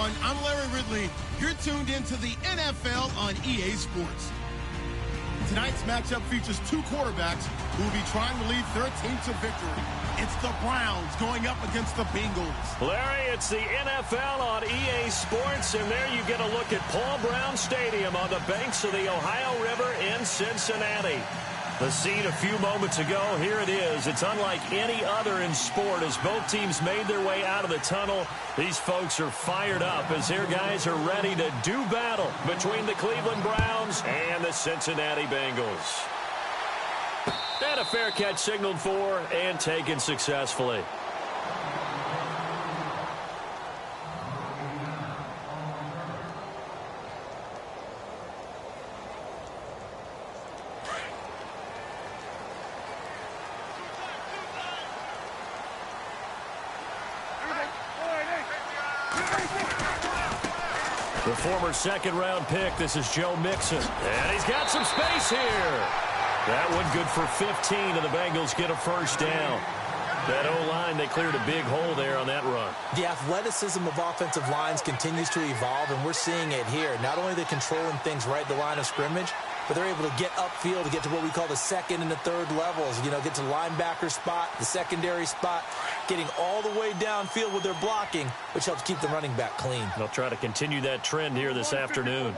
everyone. I'm Larry Ridley. You're tuned into the NFL on EA Sports. Tonight's matchup features two quarterbacks who will be trying to lead their team to victory. It's the Browns going up against the Bengals. Larry, it's the NFL on EA Sports, and there you get a look at Paul Brown Stadium on the banks of the Ohio River in Cincinnati. The scene a few moments ago, here it is. It's unlike any other in sport as both teams made their way out of the tunnel. These folks are fired up as their guys are ready to do battle between the Cleveland Browns and the Cincinnati Bengals. And a fair catch signaled for and taken successfully. The former second-round pick, this is Joe Mixon. And he's got some space here. That one good for 15, and the Bengals get a first down. That O-line, they cleared a big hole there on that run. The athleticism of offensive lines continues to evolve, and we're seeing it here. Not only are they controlling things right at the line of scrimmage, but they're able to get upfield to get to what we call the second and the third levels. You know, get to the linebacker spot, the secondary spot, getting all the way downfield with their blocking, which helps keep the running back clean. They'll try to continue that trend here this afternoon.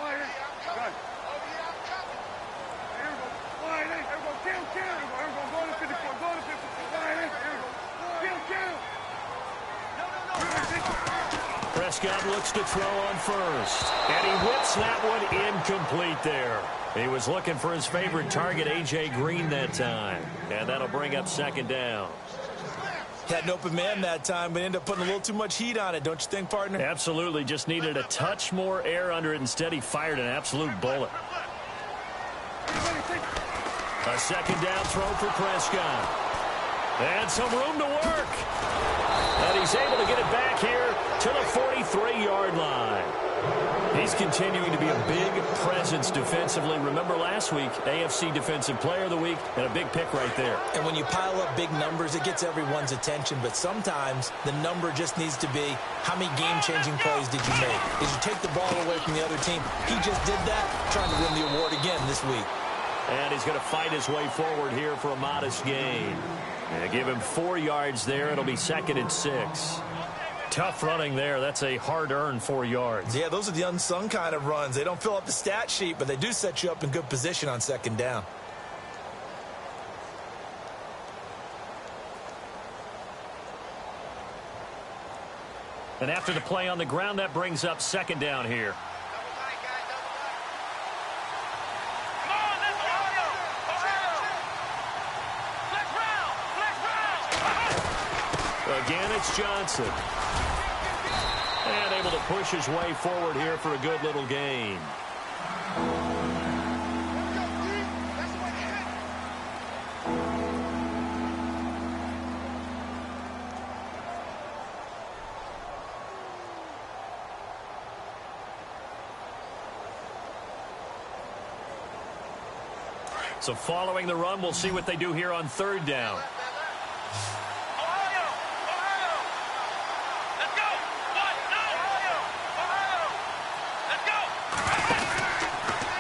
Prescott looks to throw on first, and he whips that one incomplete there. He was looking for his favorite target, A.J. Green, that time, and that'll bring up second down. Had an open man that time, but ended up putting a little too much heat on it, don't you think, partner? Absolutely, just needed a touch more air under it. Instead, he fired an absolute bullet. A second down throw for Prescott. And some room to work. And he's able to get it back here to the 43-yard line. He's continuing to be a big presence defensively. Remember last week, AFC Defensive Player of the Week, and a big pick right there. And when you pile up big numbers, it gets everyone's attention. But sometimes the number just needs to be, how many game-changing plays did you make? Did you take the ball away from the other team? He just did that, trying to win the award again this week. And he's going to fight his way forward here for a modest gain. And give him 4 yards there. It'll be 2nd and 6. Tough running there. That's a hard-earned 4 yards. Yeah, those are the unsung kind of runs. They don't fill up the stat sheet, but they do set you up in good position on second down. And after the play on the ground, that brings up second down here. Again, it's Johnson. And able to push his way forward here for a good little gain. So following the run, we'll see what they do here on third down.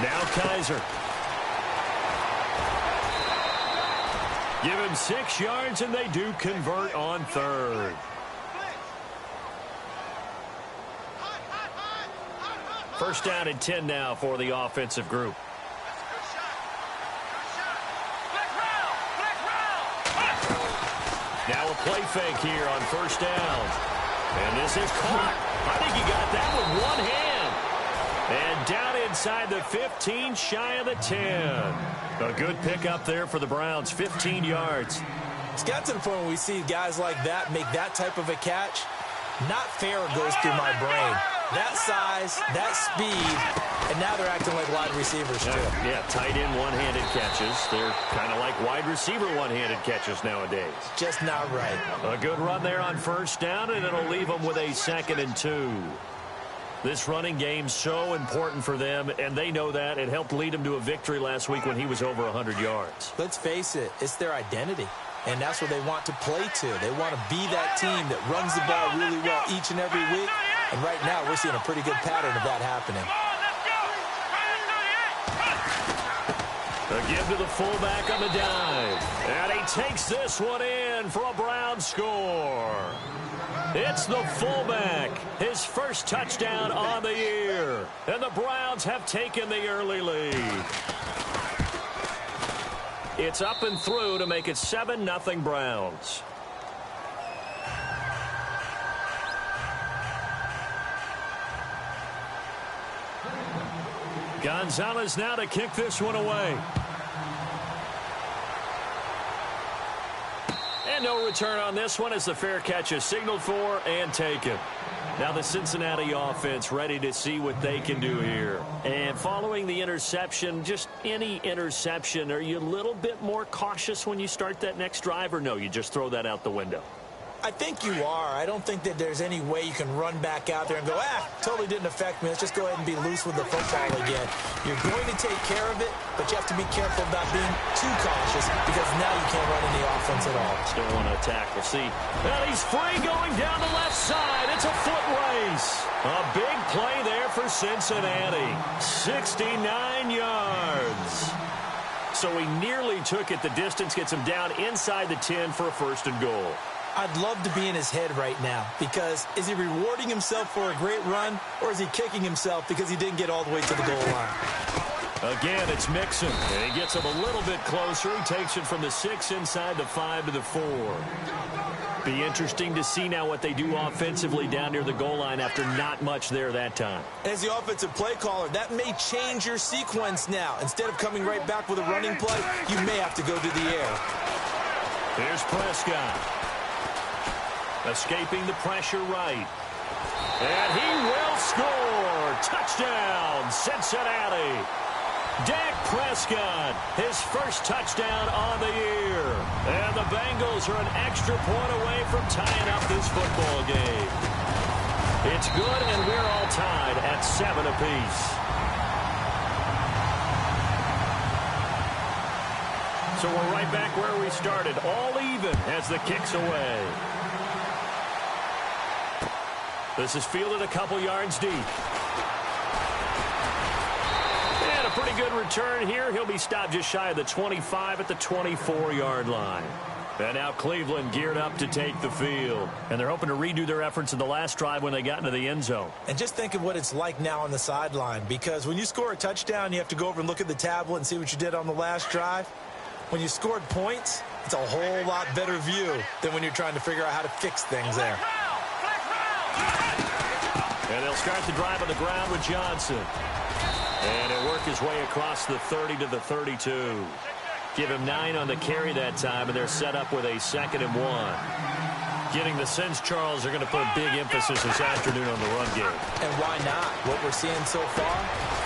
Now Kaiser. Give him 6 yards, and they do convert on third. First down and 10 now for the offensive group. Now a play fake here on first down. And this is caught. I think he got that with one hand. And down inside the 15, shy of the 10. A good pickup there for the Browns, 15 yards. It's got to the point where we see guys like that make that type of a catch. Not fair goes through my brain. That size, that speed, and now they're acting like wide receivers too. Yeah, tight end one-handed catches. They're kind of like wide receiver one-handed catches nowadays. Just not right. A good run there on first down, and it'll leave them with a 2nd and 2. This running game's so important for them, and they know that. It helped lead them to a victory last week when he was over 100 yards. Let's face it, it's their identity, and that's what they want to play to. They want to be that team that runs the ball really well each and every week, And right now, we're seeing a pretty good pattern of that happening. A give to the fullback on the dive. And he takes this one in for a Brown score. It's the fullback, his first touchdown on the year. And the Browns have taken the early lead. It's up and through to make it 7-0 Browns. Gonzalez now to kick this one away. And no return on this one as the fair catch is signaled for and taken. Now the Cincinnati offense ready to see what they can do here. And following the interception, just any interception, are you a little bit more cautious when you start that next drive, or no, you just throw that out the window? I think you are. I don't think that there's any way you can run back out there and go, totally didn't affect me. Let's just go ahead and be loose with the football again. You're going to take care of it, but you have to be careful about being too cautious because now you can't run any offense at all. Still want to attack. We'll see. Well, he's free going down the left side. It's a foot race. A big play there for Cincinnati. 69 yards. So he nearly took it the distance, gets him down inside the 10 for a 1st and goal. I'd love to be in his head right now because is he rewarding himself for a great run or is he kicking himself because he didn't get all the way to the goal line? Again, it's Mixon. And he gets him a little bit closer. He takes it from the 6 inside the 5 to the 4. Be interesting to see now what they do offensively down near the goal line after not much there that time. As the offensive play caller, that may change your sequence now. Instead of coming right back with a running play, you may have to go to the air. Here's Prescott. Escaping the pressure right. And he will score. Touchdown, Cincinnati. Dak Prescott, his first touchdown on the year. And the Bengals are an extra point away from tying up this football game. It's good, and we're all tied at 7 apiece. So we're right back where we started, all even as the kick's away. This is fielded a couple yards deep. And a pretty good return here. He'll be stopped just shy of the 25 at the 24-yard line. And now Cleveland geared up to take the field. And they're hoping to redo their efforts in the last drive when they got into the end zone. And just think of what it's like now on the sideline. Because when you score a touchdown, you have to go over and look at the tablet and see what you did on the last drive. When you scored points, it's a whole lot better view than when you're trying to figure out how to fix things there. And they'll start the drive on the ground with Johnson. And he'll work his way across the 30 to the 32. Give him 9 on the carry that time, and they're set up with a 2nd and 1. Getting the sense, Charles, are going to put a big emphasis this afternoon on the run game. And why not? What we're seeing so far,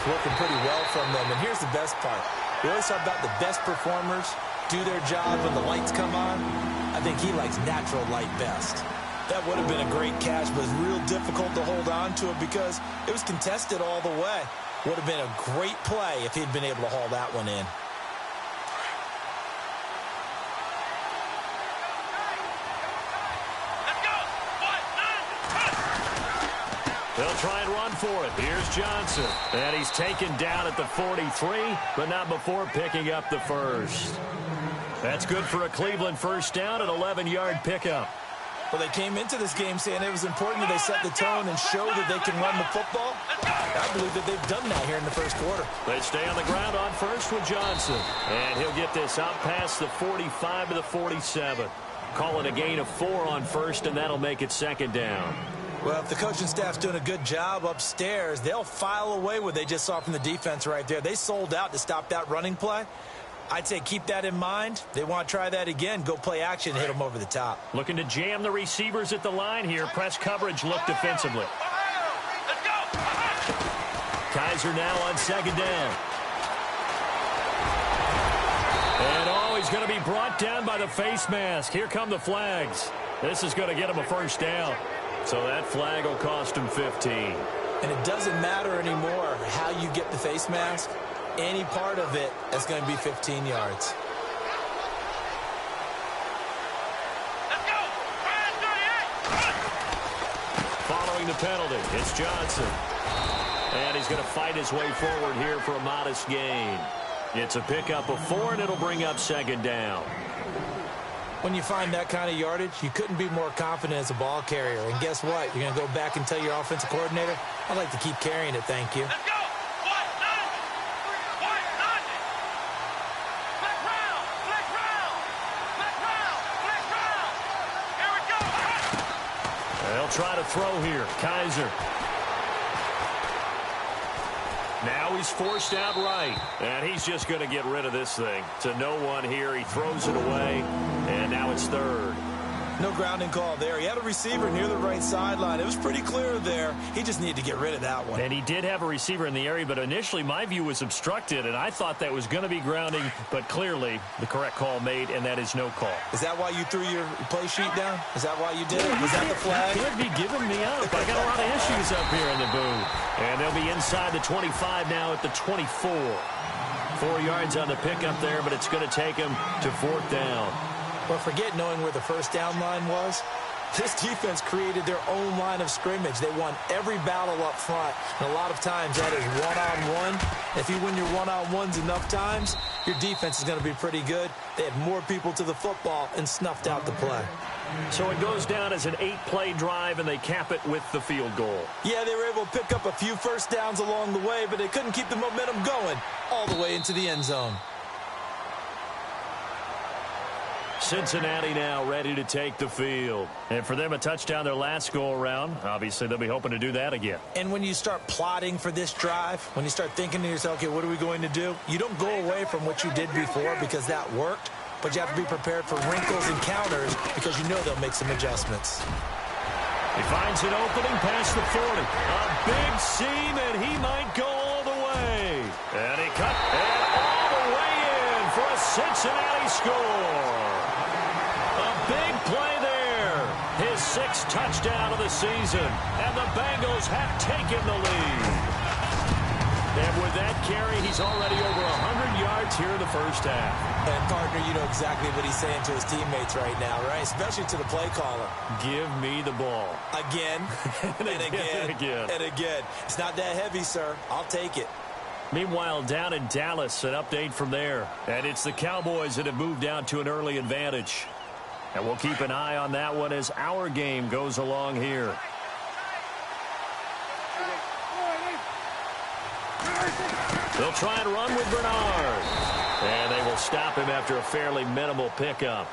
working pretty well from them. And here's the best part. We always talk about the best performers do their job when the lights come on. I think he likes natural light best. That would have been a great catch, but it's real difficult to hold on to it because it was contested all the way. Would have been a great play if he'd been able to haul that one in. They'll try and run for it. Here's Johnson. And he's taken down at the 43, but not before picking up the first. That's good for a Cleveland first down, an 11-yard pickup. Well, they came into this game saying it was important that they set the tone and show that they can run the football. I believe that they've done that here in the first quarter. They stay on the ground on first with Johnson. And he'll get this out past the 45 to the 47. Call it a gain of 4 on first, and that'll make it 2nd down. Well, if the coaching staff's doing a good job upstairs, they'll file away what they just saw from the defense right there. They sold out to stop that running play. I'd say keep that in mind. They want to try that again. Go play action, hit them over the top. Looking to jam the receivers at the line here. Press coverage, look defensively. Kaiser now on 2nd down. And he's going to be brought down by the face mask. Here come the flags. This is going to get him a first down. So that flag will cost him 15. And it doesn't matter anymore how you get the face mask. Any part of it is going to be 15 yards. Following drawing the penalty. It's Johnson. And he's going to fight his way forward here for a modest gain. It's a pickup of 4, and it'll bring up second down. When you find that kind of yardage, you couldn't be more confident as a ball carrier. And guess what? You're going to go back and tell your offensive coordinator, I'd like to keep carrying it, thank you. Let's go! White 90! White 90! Flex round! Flex round! Flex round! Flex round! Here we go! They'll try to throw here. Kaiser. Now he's forced out right. And he's just going to get rid of this thing. To no one here. He throws it away. And now it's third. No grounding call there. He had a receiver near the right sideline. It was pretty clear there. He just needed to get rid of that one. And he did have a receiver in the area, but initially my view was obstructed, and I thought that was going to be grounding, but clearly the correct call made, and that is no call. Is that why you threw your play sheet down? Is that why you did it? Was that the flag? You can't be giving me up. I got a lot of issues up here in the booth. And they'll be inside the 25 now at the 24. 4 yards on the pickup there, but it's going to take him to 4th down. But forget knowing where the first down line was. This defense created their own line of scrimmage. They won every battle up front. And a lot of times that is one-on-one. If you win your one-on-ones enough times, your defense is going to be pretty good. They had more people to the football and snuffed out the play. So it goes down as an 8-play drive, and they cap it with the field goal. Yeah, they were able to pick up a few first downs along the way, but they couldn't keep the momentum going all the way into the end zone. Cincinnati now ready to take the field. And for them, a touchdown their last go-around. Obviously, they'll be hoping to do that again. And when you start plotting for this drive, when you start thinking to yourself, okay, what are we going to do? You don't go away from what you did before because that worked, but you have to be prepared for wrinkles and counters because you know they'll make some adjustments. He finds an opening past the 40. A big seam, and he might go all the way. And he cut and all the way in for a Cincinnati score. Big play there. His 6th touchdown of the season. And the Bengals have taken the lead. And with that carry, he's already over 100 yards here in the first half. And, partner, you know exactly what he's saying to his teammates right now, right? Especially to the play caller. Give me the ball. Again, and again, and again. And again. It's not that heavy, sir. I'll take it. Meanwhile, down in Dallas, an update from there. And it's the Cowboys that have moved out to an early advantage. And we'll keep an eye on that one as our game goes along here. They'll try and run with Bernard. And they will stop him after a fairly minimal pickup.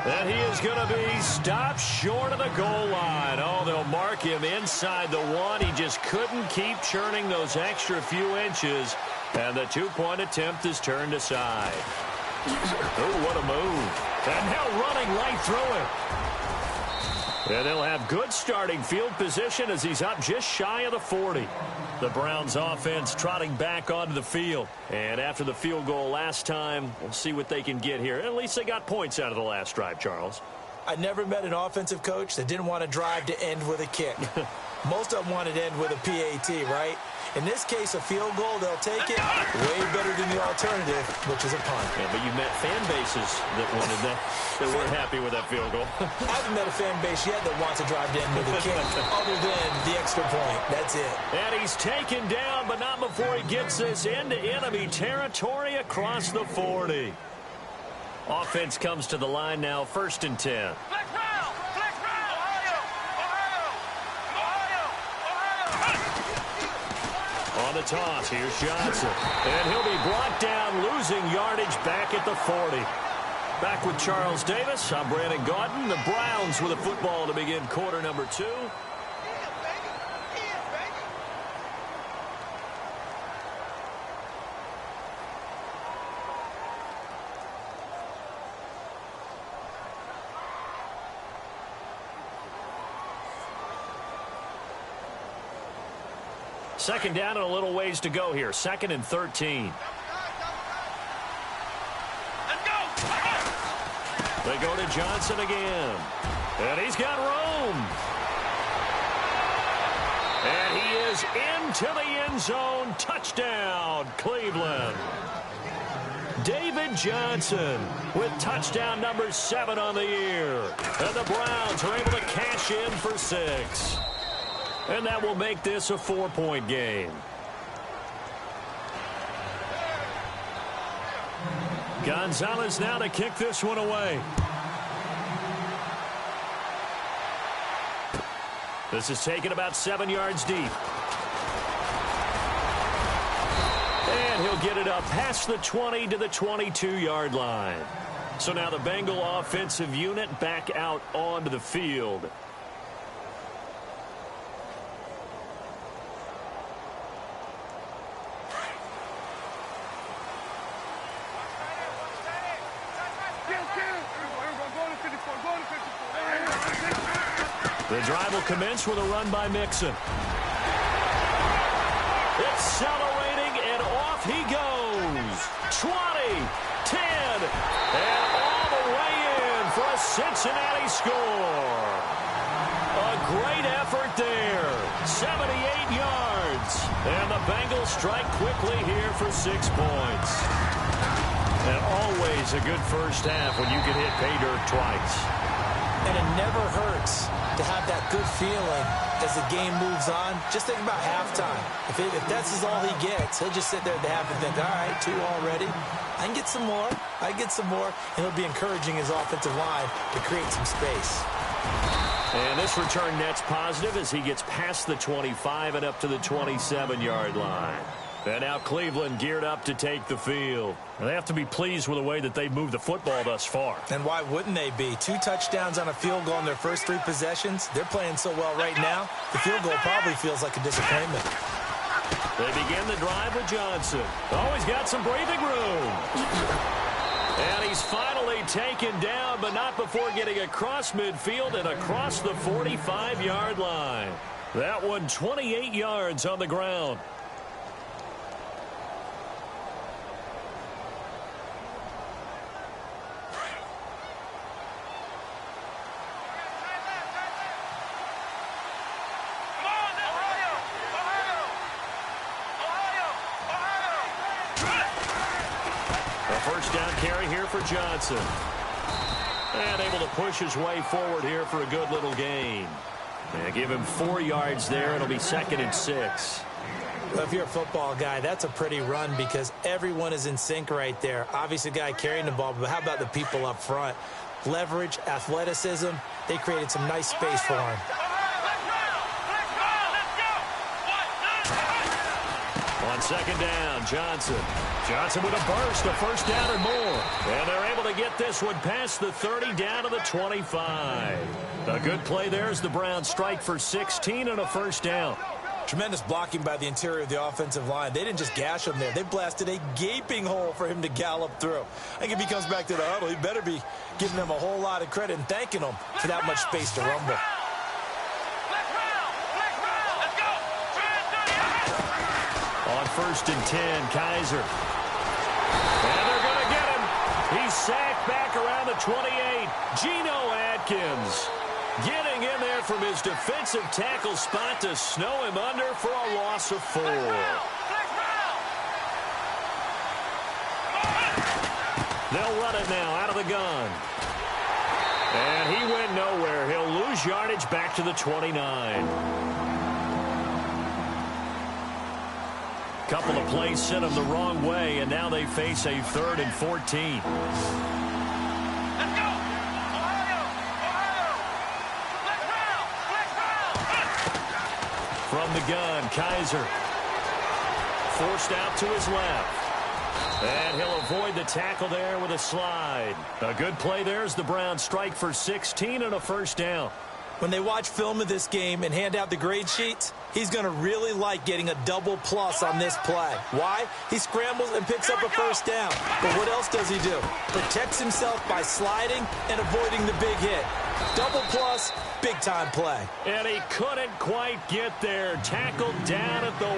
And he is going to be stopped short of the goal line. Oh, they'll mark him inside the 1. He just couldn't keep churning those extra few inches. And the 2-point attempt is turned aside. Oh, what a move. And now running right through it. And they'll have good starting field position as he's up just shy of the 40. The Browns offense trotting back onto the field. And after the field goal last time, we'll see what they can get here. At least they got points out of the last drive, Charles. I never met an offensive coach that didn't want to drive to end with a kick. Most of them wanted to end with a PAT, right? In this case, a field goal, they'll take it way better than the alternative, which is a punt. Yeah, but you met fan bases that wanted that, that weren't happy with that field goal. I haven't met a fan base yet that wants to drive to end with a kick, other than the extra point. That's it. And he's taken down, but not before he gets this into enemy territory across the 40. Offense comes to the line now, 1st and 10. Flex round! Flex round! Ohio! Ohio! Ohio! On the toss, here's Johnson. And he'll be brought down, losing yardage back at the 40. Back with Charles Davis, I'm Brandon Gaudin. The Browns with a football to begin quarter number 2. Second down and a little ways to go here. 2nd and 13. Let's go! They go to Johnson again. And he's got room. And he is into the end zone. Touchdown, Cleveland. David Johnson with touchdown number 7 on the year. And the Browns are able to cash in for 6. And that will make this a 4-point game. Gonzalez now to kick this one away. This is taken about 7 yards deep. And he'll get it up past the 20 to the 22-yard line. So now the Bengal offensive unit back out onto the field. The drive will commence with a run by Mixon. Accelerating, and off he goes. 20, 10, and all the way in for a Cincinnati score. A great effort there. 78 yards. And the Bengals strike quickly here for 6 points. And always a good first half when you can hit pay dirt twice. And it never hurts to have that good feeling as the game moves on. Just think about halftime. If that's all he gets, he'll just sit there at the half and think, all right, 2 already. I can get some more. I can get some more. And he'll be encouraging his offensive line to create some space. And this return net's positive as he gets past the 25 and up to the 27-yard line. And now Cleveland geared up to take the field. And they have to be pleased with the way that they've moved the football thus far. And why wouldn't they be? 2 touchdowns on a field goal in their first 3 possessions. They're playing so well right now, the field goal probably feels like a disappointment. They begin the drive with Johnson. Always got some breathing room. And he's finally taken down, but not before getting across midfield and across the 45-yard line. That one 28 yards on the ground. First down carry here for Johnson. And able to push his way forward here for a good little gain. And give him 4 yards there. It'll be 2nd and 6. Well, if you're a football guy, that's a pretty run because everyone is in sync right there. Obviously, the guy carrying the ball, but how about the people up front? Leverage, athleticism, they created some nice space for him. On 2nd down, Johnson. Johnson with a burst, a first down and more. And they're able to get this one past the 30 down to the 25. A good play there as the Browns strike for 16 and a first down. Tremendous blocking by the interior of the offensive line. They didn't just gash him there. They blasted a gaping hole for him to gallop through. I think if he comes back to the huddle, he better be giving them a whole lot of credit and thanking them for that much space to rumble. On 1st and 10, Kaiser. And they're going to get him. He's sacked back around the 28. Geno Atkins getting in there from his defensive tackle spot to snow him under for a loss of 4. They'll run it now out of the gun. And he went nowhere. He'll lose yardage back to the 29. Couple of plays sent him the wrong way, and now they face a 3rd and 14. Let's go! Ohio! Ohio! From the gun, Kaiser. Forced out to his left. And he'll avoid the tackle there with a slide. A good play there as the Browns strike for 16 and a first down. When they watch film of this game and hand out the grade sheets, he's going to really like getting a double plus on this play. Why? He scrambles and picks up a first down. But what else does he do? Protects himself by sliding and avoiding the big hit. Double plus, big-time play. And he couldn't quite get there. Tackled down at the 1.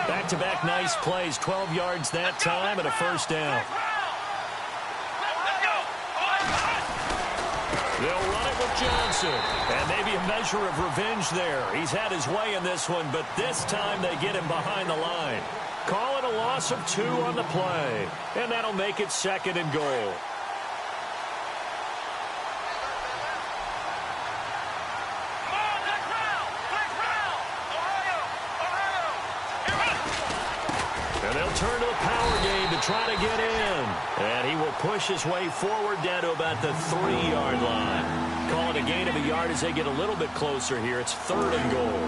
Back-to-back nice plays. 12 yards that time and a first down. They'll run it with Johnson. And maybe a measure of revenge there. He's had his way in this one, but this time they get him behind the line. Call it a loss of 2 on the play. And that'll make it 2nd and goal. And they'll turn to the power game to try to get in. And he will push his way forward down to about the 3-yard line. Call it a gain of a yard as they get a little bit closer here. It's 3rd and goal.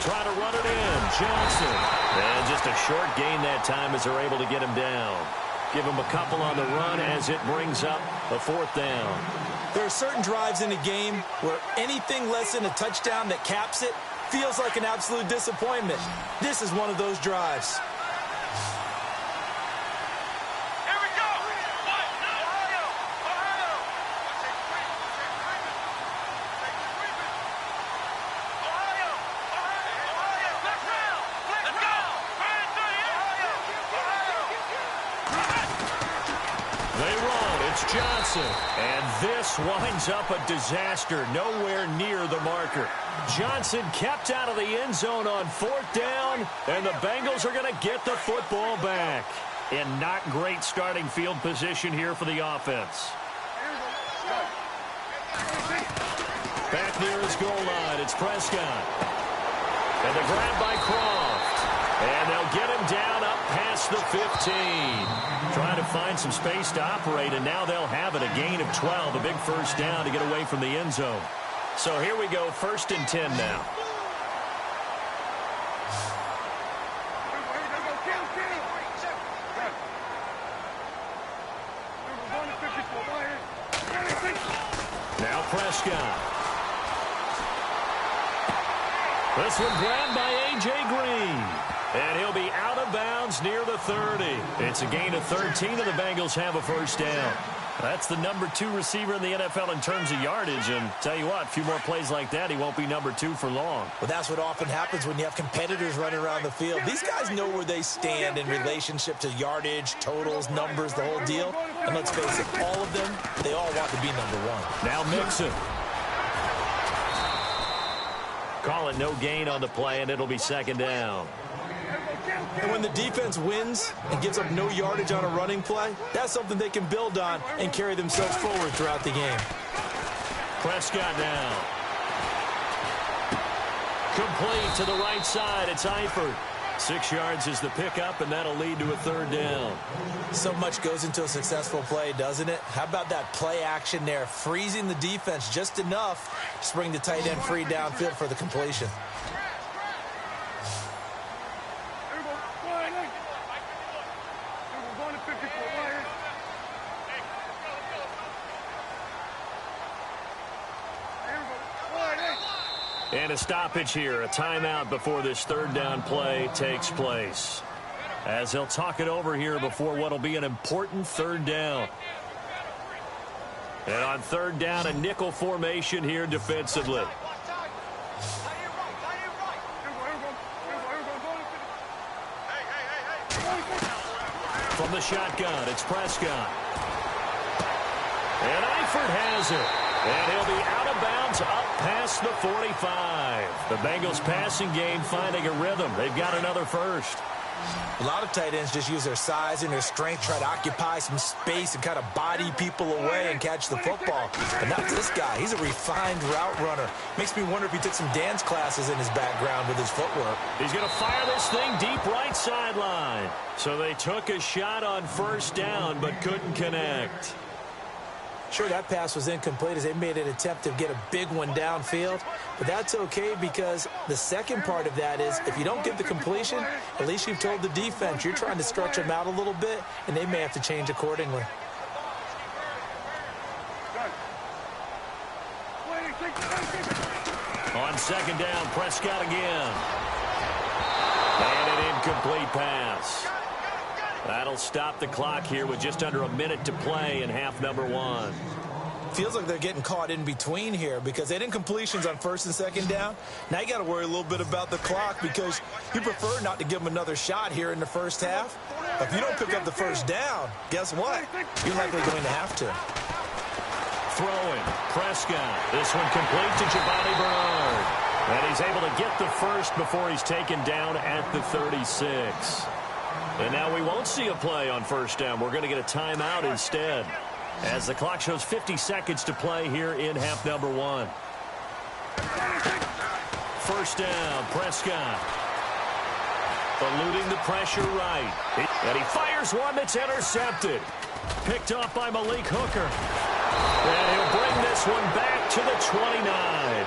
Try to run it in. Johnson. And just a short gain that time as they're able to get him down. Give him a couple on the run as it brings up a 4th down. There are certain drives in a game where anything less than a touchdown that caps it feels like an absolute disappointment. This is one of those drives. Johnson. And this winds up a disaster. Nowhere near the marker. Johnson kept out of the end zone on 4th down, and the Bengals are going to get the football back. In not great starting field position here for the offense. Back near his goal line, it's Prescott. And the grab by Croft. And they'll get him down up past the 15. Trying to find some space to operate, and now they'll have it. A gain of 12, a big first down to get away from the end zone. So here we go, 1st and 10 now. Now Prescott. This one grabbed by A.J. Green. And he'll be out of bounds near the 30. It's a gain of 13, and the Bengals have a first down. That's the number 2 receiver in the NFL in terms of yardage. And tell you what, a few more plays like that, he won't be number 2 for long. Well, that's what often happens when you have competitors running around the field. These guys know where they stand in relationship to yardage, totals, numbers, the whole deal. And let's face it, all of them, they all want to be number 1. Now Mixon. Call it no gain on the play, and it'll be 2nd down. And when the defense wins and gives up no yardage on a running play, that's something they can build on and carry themselves forward throughout the game. Prescott now. Complete to the right side. It's Eifert. 6 yards is the pickup, and that'll lead to a 3rd down. So much goes into a successful play, doesn't it? How about that play action there, freezing the defense just enough to bring the tight end free downfield for the completion. And a stoppage here, a timeout before this 3rd down play takes place. As they'll talk it over here before what will be an important 3rd down. And on 3rd down, a nickel formation here defensively. From the shotgun, it's Prescott. And Eifert has it. And he'll be out of bounds up past the 45. The Bengals passing game finding a rhythm. They've got another first. A lot of tight ends just use their size and their strength, try to occupy some space and kind of body people away and catch the football. But not this guy. He's a refined route runner. Makes me wonder if he took some dance classes in his background with his footwork. He's going to fire this thing deep right sideline. So they took a shot on 1st down but couldn't connect. Sure, that pass was incomplete as they made an attempt to get a big one downfield. But that's okay because the second part of that is if you don't get the completion, at least you've told the defense you're trying to stretch them out a little bit, and they may have to change accordingly. On 2nd down, Prescott again. And an incomplete pass. That'll stop the clock here with just under a minute to play in half number 1. Feels like they're getting caught in between here because they did incompletions on 1st and 2nd down. Now you got to worry a little bit about the clock because you prefer not to give them another shot here in the first half. But if you don't pick up the 1st down, guess what? You're likely going to have to. Throwing, Prescott. This one complete to Giovanni Bernard. And he's able to get the first before he's taken down at the 36. And now we won't see a play on first down. We're going to get a timeout instead, as the clock shows 50 seconds to play here in half number 1. First down, Prescott. Eluding the pressure right. And he fires one that's intercepted. Picked off by Malik Hooker. And he'll bring this one back to the 29.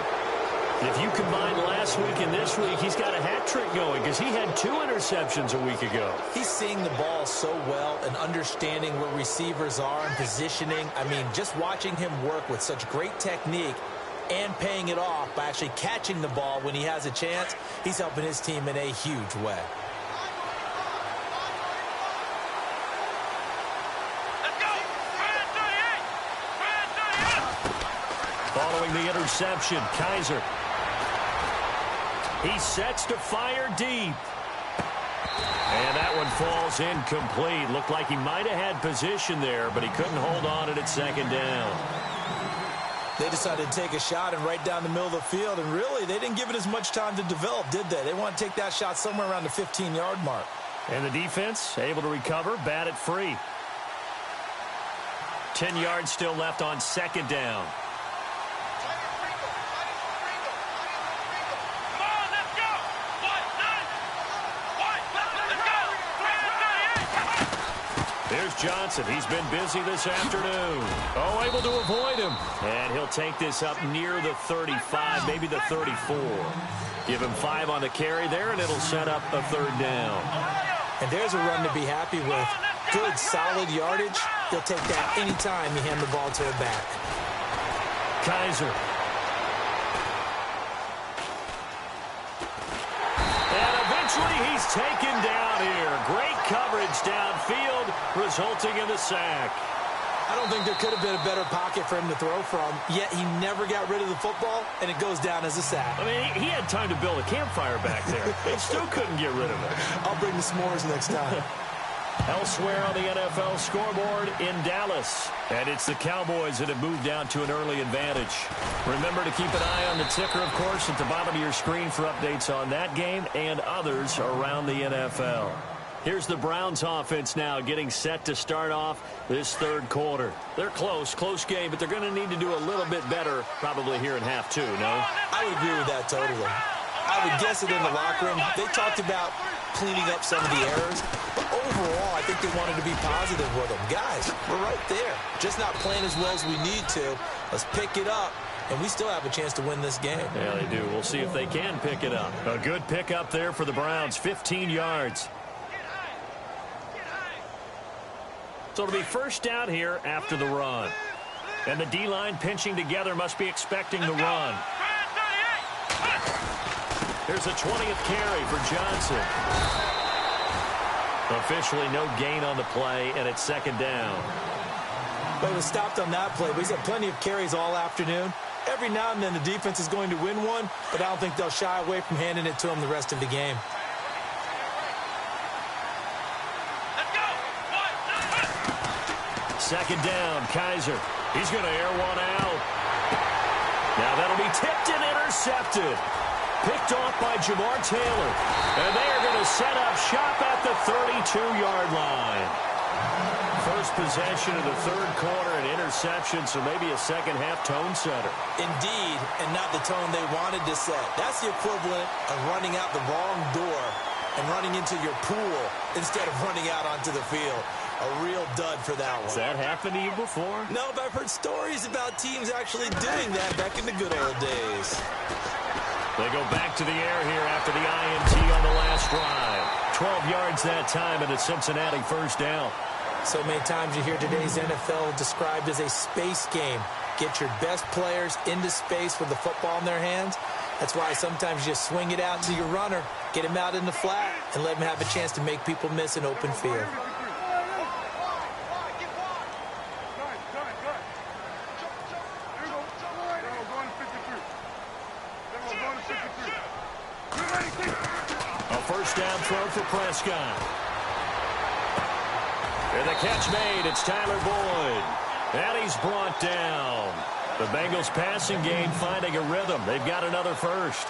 If you combine last week and this week, he's got a hat trick going because he had 2 interceptions a week ago. He's seeing the ball so well and understanding where receivers are and positioning. I mean, just watching him work with such great technique and paying it off by actually catching the ball when he has a chance, he's helping his team in a huge way. Following the interception, Kaiser. He sets to fire deep. And that one falls incomplete. Looked like he might have had position there, but he couldn't hold on at second down. They decided to take a shot and right down the middle of the field, and really, they didn't give it as much time to develop, did they? They want to take that shot somewhere around the 15-yard mark. And the defense able to recover, bat it free. 10 yards still left on second down. There's Johnson. He's been busy this afternoon. Oh, able to avoid him. And he'll take this up near the 35, maybe the 34. Give him 5 on the carry there, and it'll set up a third down. And there's a run to be happy with. Good, solid yardage. He'll take that anytime you hand the ball to him back. Kaiser. And eventually he's taken down here. Great coverage downfield, resulting in the sack. I don't think there could have been a better pocket for him to throw from, yet he never got rid of the football, and it goes down as a sack. I mean, he had time to build a campfire back there. He still couldn't get rid of it. I'll bring the s'mores next time. Elsewhere on the NFL scoreboard in Dallas. And it's the Cowboys that have moved down to an early advantage. Remember to keep an eye on the ticker, of course, at the bottom of your screen for updates on that game and others around the NFL. Here's the Browns offense now getting set to start off this third quarter. They're close game, but they're going to need to do a little bit better probably here in half 2, no? I would agree with that totally. I would guess it in the locker room. They talked about cleaning up some of the errors, but overall, I think they wanted to be positive with them. Guys, we're right there. Just not playing as well as we need to. Let's pick it up, and we still have a chance to win this game. Yeah, they do. We'll see if they can pick it up. A good pickup there for the Browns, 15 yards. So it'll be first down here after the run. And the D-line pinching together must be expecting the run. Here's a 20th carry for Johnson. Officially no gain on the play, and it's second down. But he was stopped on that play. But he's had plenty of carries all afternoon. Every now and then the defense is going to win one, but I don't think they'll shy away from handing it to him the rest of the game. Second down, Kaiser. He's going to air one out. Now that'll be tipped and intercepted. Picked off by Jamar Taylor. And they are going to set up shop at the 32-yard line. First possession of the third quarter, an interception, so maybe a second-half tone setter. Indeed, and not the tone they wanted to set. That's the equivalent of running out the wrong door and running into your pool instead of running out onto the field. A real dud for that one. Has that happened to you before? No, but I've heard stories about teams actually doing that back in the good old days. They go back to the air here after the INT on the last drive. 12 yards that time and a Cincinnati first down. So many times you hear today's NFL described as a space game. Get your best players into space with the football in their hands. That's why sometimes you just swing it out to your runner, get him out in the flat, and let him have a chance to make people miss an open field. A first down throw for Prescott. And the catch made. It's Tyler Boyd. And he's brought down. The Bengals passing game finding a rhythm. They've got another first.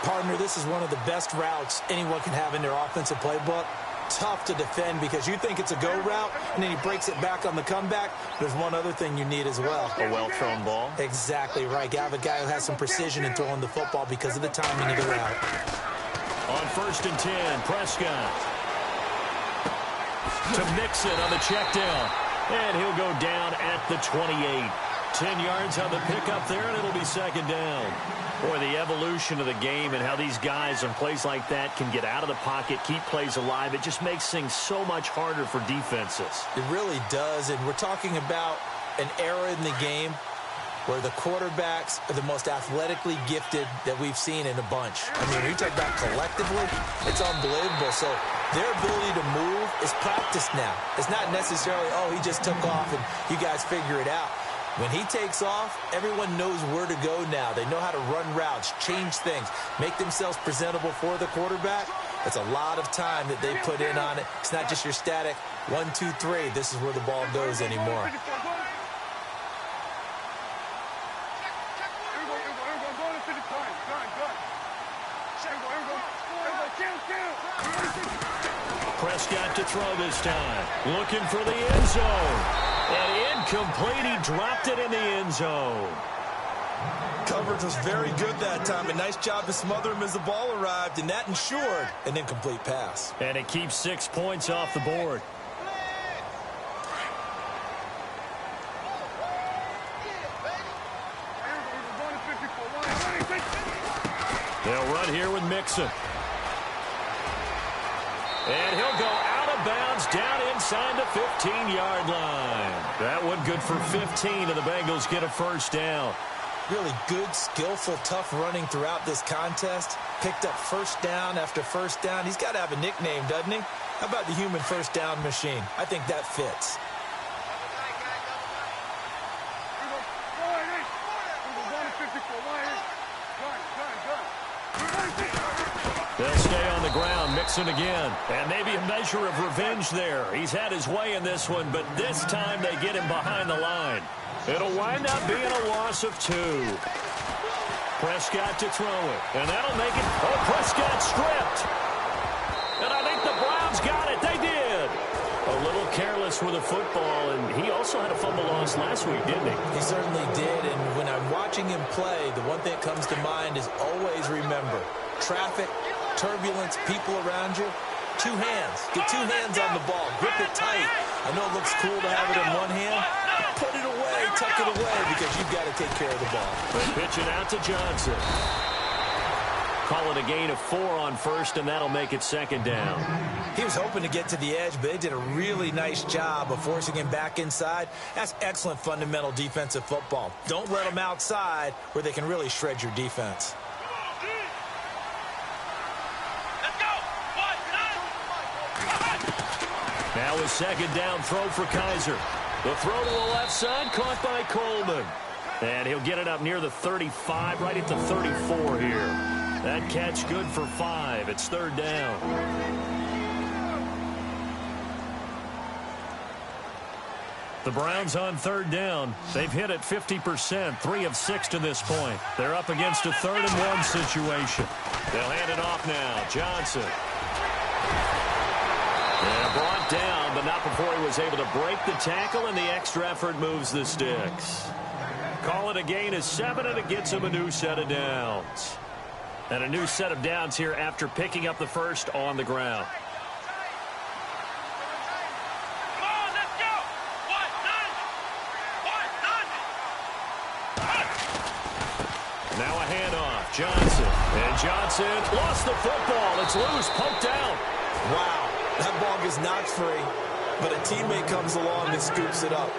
Partner, this is one of the best routes anyone can have in their offensive playbook. Tough to defend because you think it's a go route, and then he breaks it back on the comeback. There's one other thing you need as well. A well-thrown ball? Exactly right. You have a guy who has some precision in throwing the football because of the timing of the route. On 1st and 10, Prescott. To Mixon on the check down. And he'll go down at the 28. 10 yards on the pickup there, and it'll be 2nd down. Boy, the evolution of the game and how these guys on plays like that can get out of the pocket, keep plays alive, it just makes things so much harder for defenses. It really does, and we're talking about an era in the game where the quarterbacks are the most athletically gifted that we've seen in a bunch. I mean, when you talk about collectively, it's unbelievable. So their ability to move is practiced now. It's not necessarily, oh, he just took off and you guys figure it out. When he takes off, everyone knows where to go now. They know how to run routes, change things, make themselves presentable for the quarterback. It's a lot of time that they put in on it. It's not just your static 1, 2, 3. This is where the ball goes anymore. Prescott to throw this time. Looking for the end zone. And incomplete. He dropped it in the end zone. Coverage was very good that time. A nice job to smother him as the ball arrived, and that ensured an incomplete pass. And it keeps 6 points off the board. They'll run here with Mixon. And he'll go out of bounds down inside the 15-yard line. That one good for 15, and the Bengals get a 1st down. Really good, skillful, tough running throughout this contest. Picked up 1st down after 1st down. He's got to have a nickname, doesn't he? How about the human 1st down machine? I think that fits. They'll stay on the ground, Mixon again. And maybe a measure of revenge there. He's had his way in this one, but this time they get him behind the line. It'll wind up being a loss of 2. Prescott to throw it. And that'll make it. Oh, Prescott stripped. And I think the Browns got it. They did. A little careless with a football, and he also had a fumble loss last week, didn't he? He certainly did, and when I'm watching him play, the one thing that comes to mind is always remember, traffic, turbulence, people around you, 2 hands. Get 2 hands on the ball. Grip it tight. I know it looks cool to have it in one hand. Put it away, tuck it away, because you've got to take care of the ball. But pitch it out to Johnson. Call it a gain of 4 on 1st, and that'll make it 2nd down. He was hoping to get to the edge, but they did a really nice job of forcing him back inside. That's excellent fundamental defensive football. Don't let them outside where they can really shred your defense. Now a 2nd down throw for Kaiser. The throw to the left side, caught by Coleman. And he'll get it up near the 35, right at the 34 here. That catch good for 5. It's 3rd down. The Browns on 3rd down. They've hit it 50%, 3 of 6 to this point. They're up against a 3rd and 1 situation. They'll hand it off now. Johnson. Yeah, brought down, but not before he was able to break the tackle, and the extra effort moves the sticks. Call it a gain of 7, and it gets him a new set of downs. And a new set of downs here after picking up the 1st on the ground. Come on, let's go! Now a handoff. Johnson. And Johnson lost the football. It's loose, poked out. Wow. That ball gets knocked free, but a teammate comes along and scoops it up.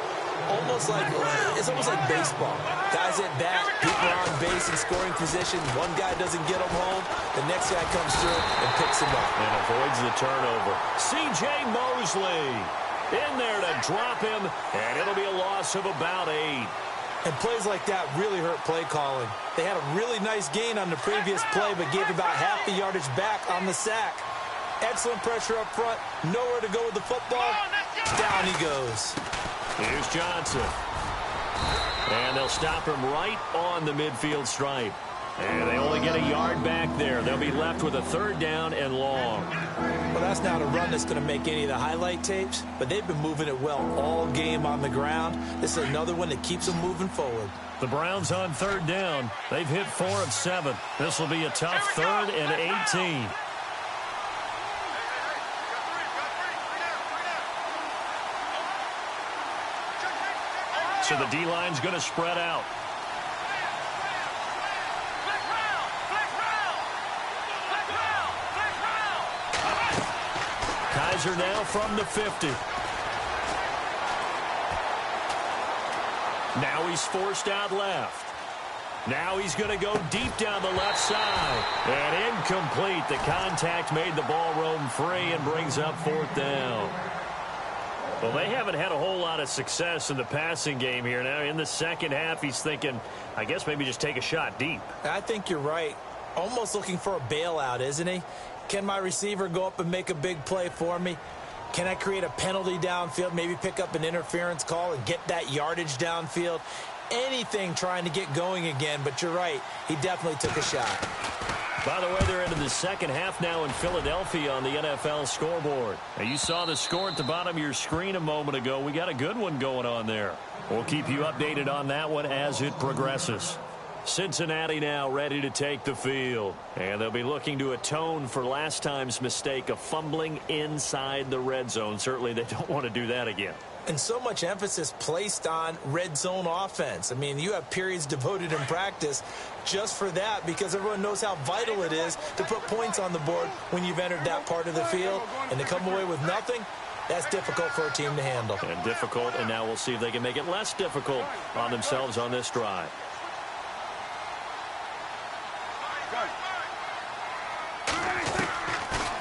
It's almost like baseball. Guys at bat, people are on base in scoring position. One guy doesn't get him home. The next guy comes through and picks him up. And avoids the turnover. C.J. Mosley in there to drop him, and it'll be a loss of about 8. And plays like that really hurt play calling. They had a really nice gain on the previous play, but gave about half the yardage back on the sack. Excellent pressure up front. Nowhere to go with the football. Down he goes. Here's Johnson. And they'll stop him right on the midfield stripe. And they only get a yard back there. They'll be left with a 3rd down and long. Well, that's not a run that's going to make any of the highlight tapes, but they've been moving it well all game on the ground. This is another one that keeps them moving forward. The Browns on 3rd down. They've hit 4 of 7. This will be a tough 3rd and 18. So the D-line's going to spread out. Kaiser now from the 50. Now he's forced out left. Now he's going to go deep down the left side. And incomplete. The contact made the ball roam free and brings up 4th down. Well, they haven't had a whole lot of success in the passing game here. Now, in the second half, he's thinking, I guess maybe just take a shot deep. I think you're right. Almost looking for a bailout, isn't he? Can my receiver go up and make a big play for me? Can I create a penalty downfield, maybe pick up an interference call and get that yardage downfield? Anything trying to get going again, but you're right. He definitely took a shot. By the way, they're into the second half now in Philadelphia on the NFL scoreboard. Now, you saw the score at the bottom of your screen a moment ago. We got a good one going on there. We'll keep you updated on that one as it progresses. Cincinnati now ready to take the field. And they'll be looking to atone for last time's mistake of fumbling inside the red zone. Certainly they don't want to do that again. And so much emphasis placed on red zone offense. I mean, you have periods devoted in practice just for that because everyone knows how vital it is to put points on the board when you've entered that part of the field. And to come away with nothing, that's difficult for a team to handle. And difficult, and now we'll see if they can make it less difficult on themselves on this drive.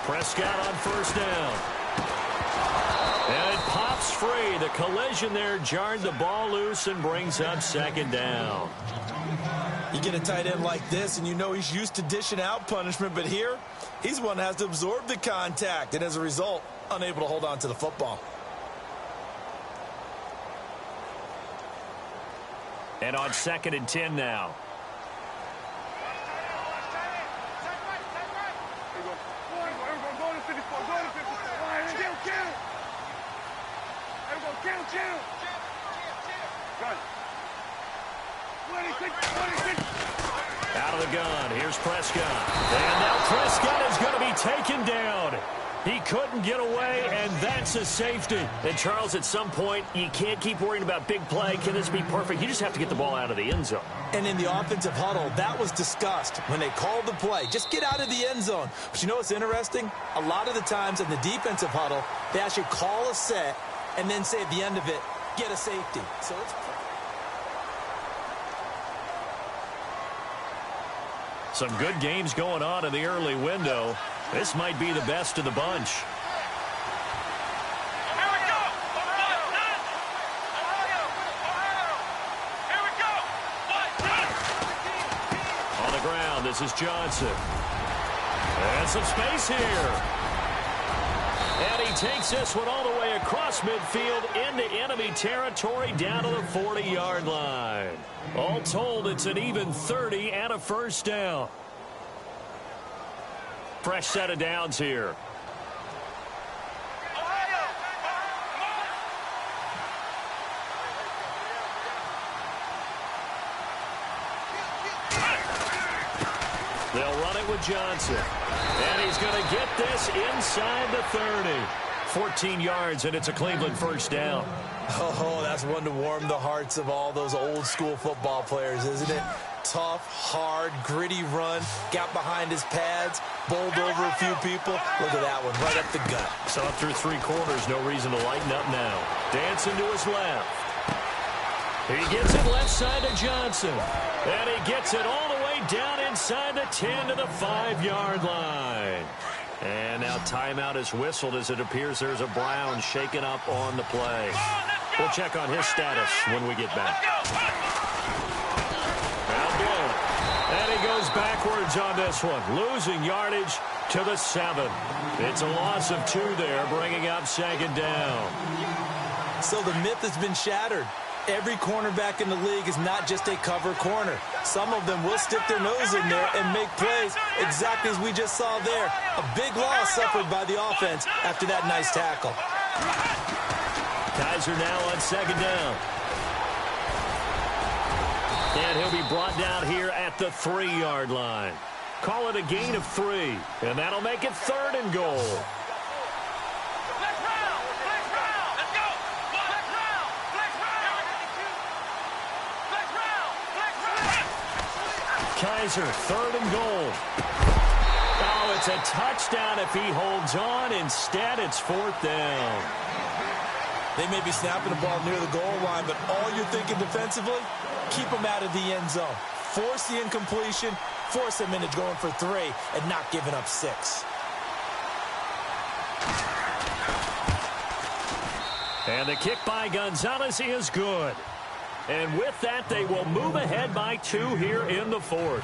Prescott on 1st down. And it pops free. The collision there jarred the ball loose and brings up 2nd down. You get a tight end like this, and you know he's used to dishing out punishment, but here, he's one that has to absorb the contact, and as a result, unable to hold on to the football. And on 2nd and 10 now. Out of the gun. Here's Prescott. And now Prescott is going to be taken down. He couldn't get away, and that's a safety. And, Charles, at some point, you can't keep worrying about big play. Can this be perfect? You just have to get the ball out of the end zone. And in the offensive huddle, that was discussed when they called the play. Just get out of the end zone. But you know what's interesting? A lot of the times in the defensive huddle, they actually call a set and then say at the end of it, get a safety. So it's some good games going on in the early window. This might be the best of the bunch. Here we go. Here we go. On the ground, this is Johnson. And some space here. And he takes this one all the way across midfield into enemy territory down to the 40-yard line. All told, it's an even 30 and a 1st down. Fresh set of downs here. They'll run it with Johnson. And he's going to get this inside the 30. 14 yards, and it's a Cleveland 1st down. Oh, that's one to warm the hearts of all those old-school football players, isn't it? Tough, hard, gritty run, got behind his pads, bowled over a few people. Look at that one, right up the gut. So through 3 quarters, no reason to lighten up now. Dancing to his left. He gets it left side to Johnson. And he gets it all the way down inside the 10 to the 5-yard line. And now timeout is whistled as it appears there's a Brown shaken up on the play. We'll check on his status when we get back. And he goes backwards on this one, losing yardage to the 7. It's a loss of 2 there, bringing up 2nd down. So the myth has been shattered. Every cornerback in the league is not just a cover corner. Some of them will stick their nose in there and make plays exactly as we just saw there. A big loss suffered by the offense after that nice tackle. Kaiser now on second down. And he'll be brought down here at the 3-yard line. Call it a gain of 3, and that'll make it 3rd and goal. Kaiser, 3rd and goal. Oh, it's a touchdown if he holds on. Instead, it's 4th down. They may be snapping the ball near the goal line, but all you're thinking defensively, keep them out of the end zone. Force the incompletion, force them into going for 3, and not giving up 6. And the kick by Gonzalez is good. And with that, they will move ahead by 2 here in the 4th.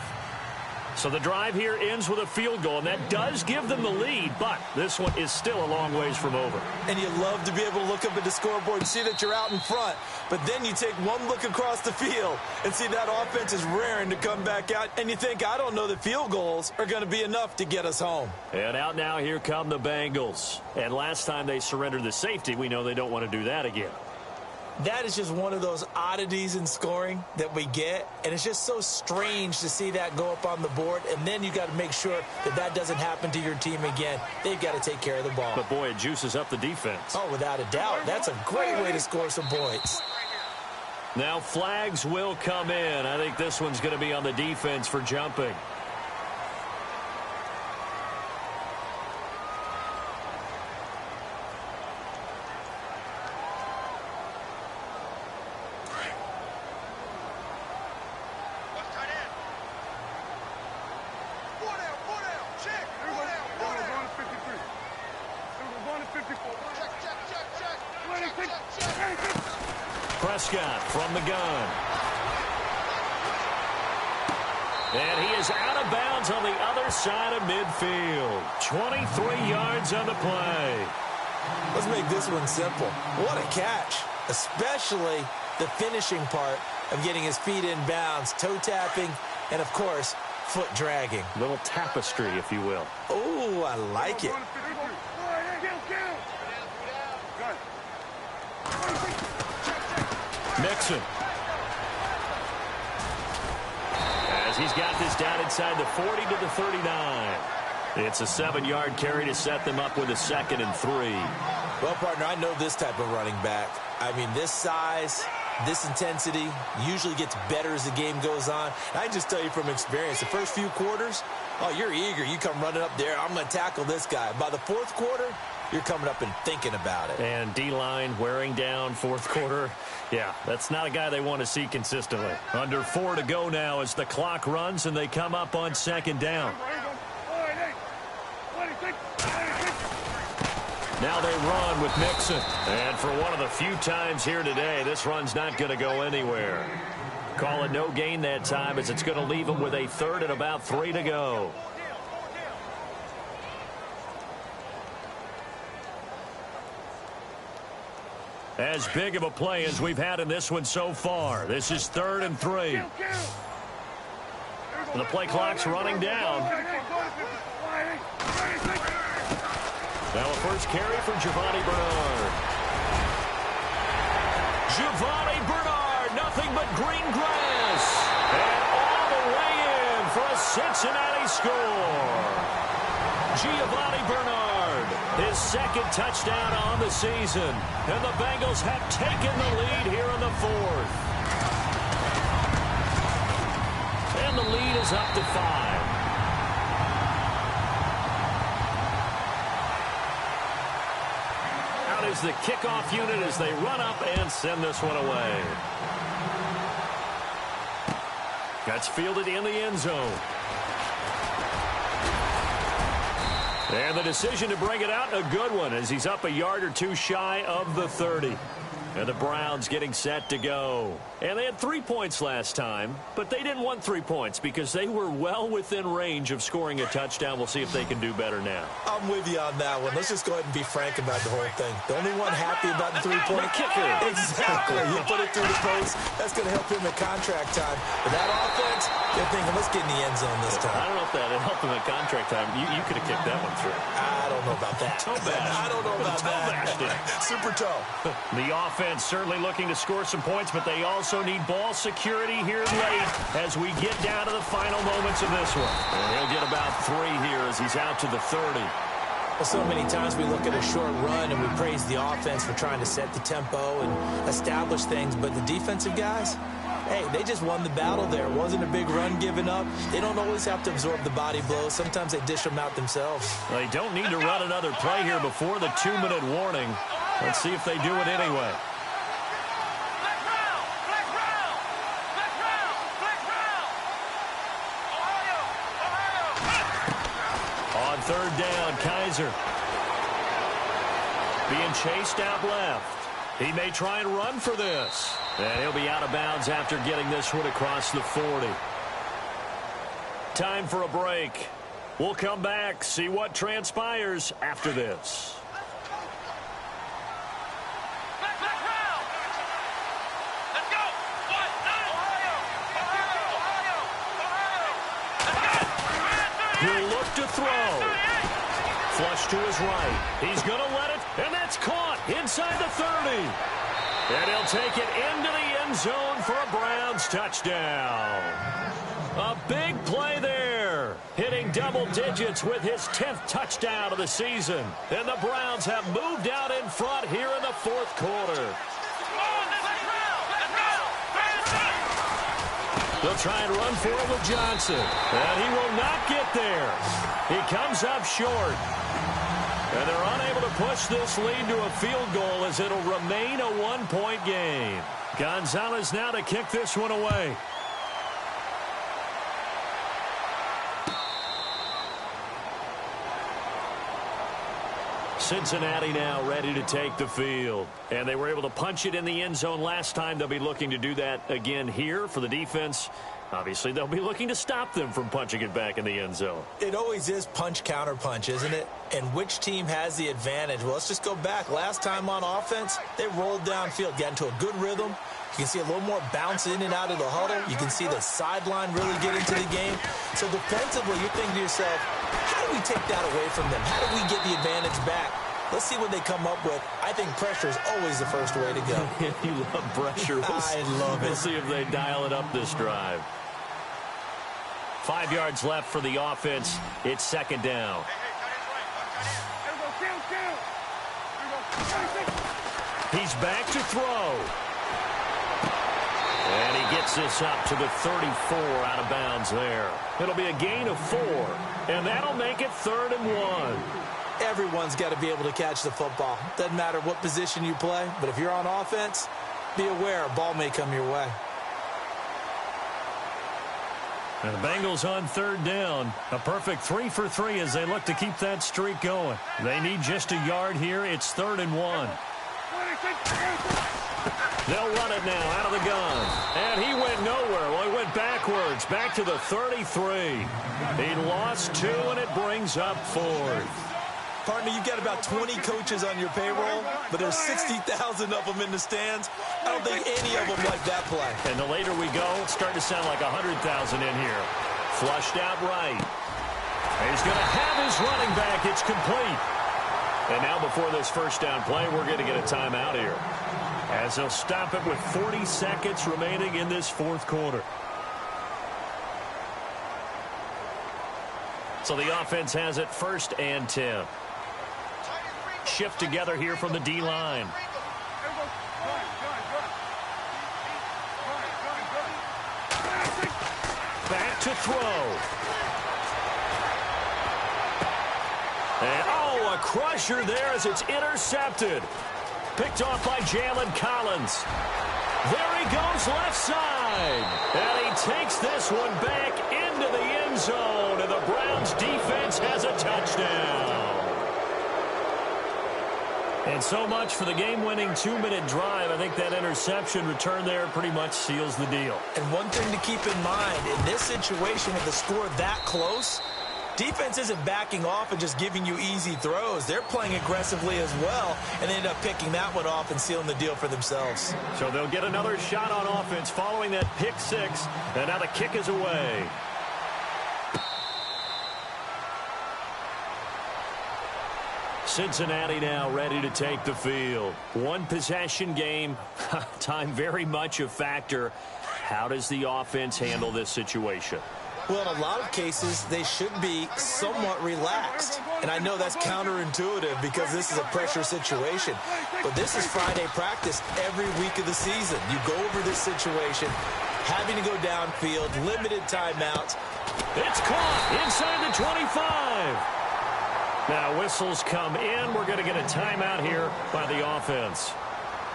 So the drive here ends with a field goal, and that does give them the lead, but this one is still a long ways from over. And you love to be able to look up at the scoreboard and see that you're out in front, but then you take one look across the field and see that offense is raring to come back out, and you think, I don't know that field goals are going to be enough to get us home. And out now, here come the Bengals. And last time they surrendered the safety, we know they don't want to do that again. That is just one of those oddities in scoring that we get, and it's just so strange to see that go up on the board, and then you got to make sure that that doesn't happen to your team again. They've got to take care of the ball. But, boy, it juices up the defense. Oh, without a doubt. That's a great way to score some points. Now flags will come in. I think this one's going to be on the defense for jumping. Prescott from the gun. And he is out of bounds on the other side of midfield. 23 yards on the play. Let's make this one simple. What a catch, especially the finishing part of getting his feet in bounds, toe tapping, and, of course, foot dragging. Little tapestry, if you will. Oh, I like it. Mixon. As he's got this down inside the 40 to the 39. It's a 7-yard carry to set them up with a 2nd and 3. Well, partner, I know this type of running back. I mean, this size, this intensity usually gets better as the game goes on. And I just tell you from experience, the first few quarters, oh, you're eager. You come running up there, I'm going to tackle this guy. By the 4th quarter, you're coming up and thinking about it. And D-line wearing down 4th quarter. Yeah, that's not a guy they want to see consistently. Under 4 to go now as the clock runs and they come up on 2nd down. Now they run with Mixon. And for one of the few times here today, this run's not going to go anywhere. Call it no gain that time as it's going to leave them with a 3rd and about 3 to go. As big of a play as we've had in this one so far. This is 3rd and 3. And the play clock's running down. Now a first carry for Giovanni Bernard. Giovanni Bernard, nothing but green grass. And all the way in for a Cincinnati score. Giovanni Bernard, his 2nd touchdown on the season. And the Bengals have taken the lead here in the 4th. And the lead is up to 5. Out is the kickoff unit as they run up and send this one away. That's fielded in the end zone. And the decision to bring it out, a good one, as he's up a yard or two shy of the 30. And the Browns getting set to go. And they had 3 points last time, but they didn't want 3 points because they were well within range of scoring a touchdown. We'll see if they can do better now. I'm with you on that one. Let's just go ahead and be frank about the whole thing. The only one happy about the three-point kicker. Exactly. You put it through the post. That's going to help him at contract time. But that offense, they're thinking, let's get in the end zone this time. I don't know if that helped him at contract time. You could have kicked that one through. I don't know about that. I don't know about that. Super toe. The offense certainly looking to score some points, but they also need ball security here late as we get down to the final moments of this one. And he'll get about 3 here as he's out to the 30. Well, so many times we look at a short run and we praise the offense for trying to set the tempo and establish things, but the defensive guys, hey, they just won the battle there. It wasn't a big run given up. They don't always have to absorb the body blows. Sometimes they dish them out themselves. They don't need to run another play here before the 2-minute warning. Let's see if they do it anyway. On third down, Kaiser. Being chased out left. He may try and run for this. And he'll be out of bounds after getting this one across the 40. Time for a break. We'll come back, see what transpires after this. He'll look to throw. Flush to his right. He's going to let it, and that's caught inside the 30. And he'll take it into the end zone for a Browns touchdown. A big play there. Hitting double digits with his 10th touchdown of the season. And the Browns have moved out in front here in the fourth quarter. They'll try and run for it with Johnson. And he will not get there. He comes up short. And they're unable to push this lead to a field goal as it'll remain a 1-point game. Gonzalez now to kick this one away. Cincinnati now ready to take the field. And they were able to punch it in the end zone last time. They'll be looking to do that again here for the defense. Obviously, they'll be looking to stop them from punching it back in the end zone. It always is punch, counter punch, isn't it? And which team has the advantage? Well, let's just go back. Last time on offense, they rolled downfield, got into a good rhythm. You can see a little more bounce in and out of the huddle. You can see the sideline really get into the game. So defensively, you're thinking to yourself, how do we take that away from them? How do we get the advantage back? Let's see what they come up with. I think pressure is always the first way to go. You love pressure. I love it. We'll see if they dial it up this drive. 5 yards left for the offense. It's second down. He's back to throw. And he gets this up to the 34 out of bounds there. It'll be a gain of 4. And that'll make it 3rd and 1. Everyone's got to be able to catch the football. Doesn't matter what position you play, but if you're on offense, be aware a ball may come your way. And the Bengals on third down. A perfect 3 for 3 as they look to keep that streak going. They need just a yard here. It's 3rd and 1. They'll run it now out of the gun. And he went nowhere. Well, he went backwards, back to the 33. He lost 2, and it brings up 4th. Partner, you've got about 20 coaches on your payroll, but there's 60,000 of them in the stands. I don't think any of them like that play. And the later we go, it's starting to sound like 100,000 in here. Flushed out right. And he's going to have his running back. It's complete. And now before this first down play, we're going to get a timeout here, as they'll stop it with 40 seconds remaining in this fourth quarter. So the offense has it 1st and 10. Shift together here from the D-line. Back to throw. And, oh, a crusher there as it's intercepted. Picked off by Jalen Collins. There he goes left side. And he takes this one back into the end zone. And the Browns defense has a touchdown. And so much for the game-winning 2-minute drive. I think that interception return there pretty much seals the deal. And one thing to keep in mind, in this situation with the score that close, defense isn't backing off and just giving you easy throws. They're playing aggressively as well, and they end up picking that one off and sealing the deal for themselves. So they'll get another shot on offense following that pick six, and now the kick is away. Cincinnati now ready to take the field. One possession game, time very much a factor. How does the offense handle this situation? Well, in a lot of cases, they should be somewhat relaxed. And I know that's counterintuitive because this is a pressure situation. But this is Friday practice every week of the season. You go over this situation, having to go downfield, limited timeouts. It's caught inside the 25. Now whistles come in. We're going to get a timeout here by the offense,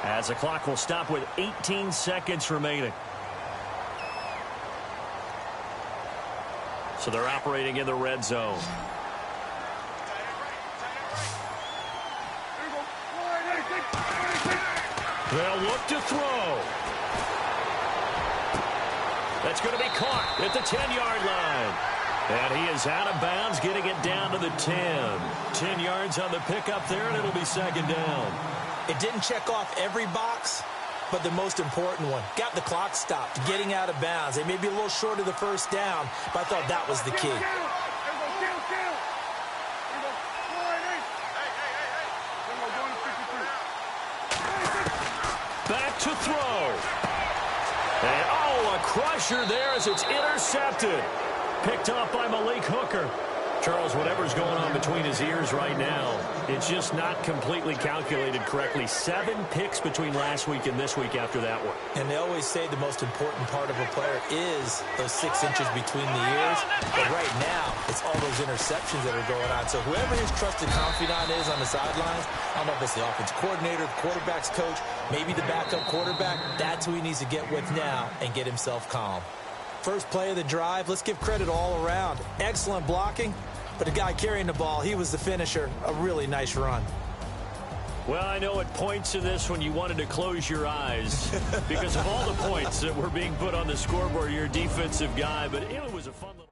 as the clock will stop with 18 seconds remaining. So they're operating in the red zone. They'll look to throw. That's going to be caught at the 10-yard line. And he is out of bounds, getting it down to the 10. 10 yards on the pickup there, and it'll be second down. It didn't check off every box, but the most important one. Got the clock stopped, getting out of bounds. They may be a little short of the first down, but I thought that was the key. Back to throw. And, oh, a crusher there as it's intercepted. Picked off by Malik Hooker. Charles, whatever's going on between his ears right now, it's just not completely calculated correctly. 7 picks between last week and this week after that one. And they always say the most important part of a player is those 6 inches between the ears. But right now, it's all those interceptions that are going on. So whoever his trusted confidant is on the sidelines, I don't know if it's the offense coordinator, the quarterback's coach, maybe the backup quarterback, that's who he needs to get with now and get himself calm. First play of the drive, let's give credit all around. Excellent blocking, but the guy carrying the ball, he was the finisher. A really nice run. Well, I know at points in this when you wanted to close your eyes because of all the points that were being put on the scoreboard, you're a defensive guy, but it was a fun little...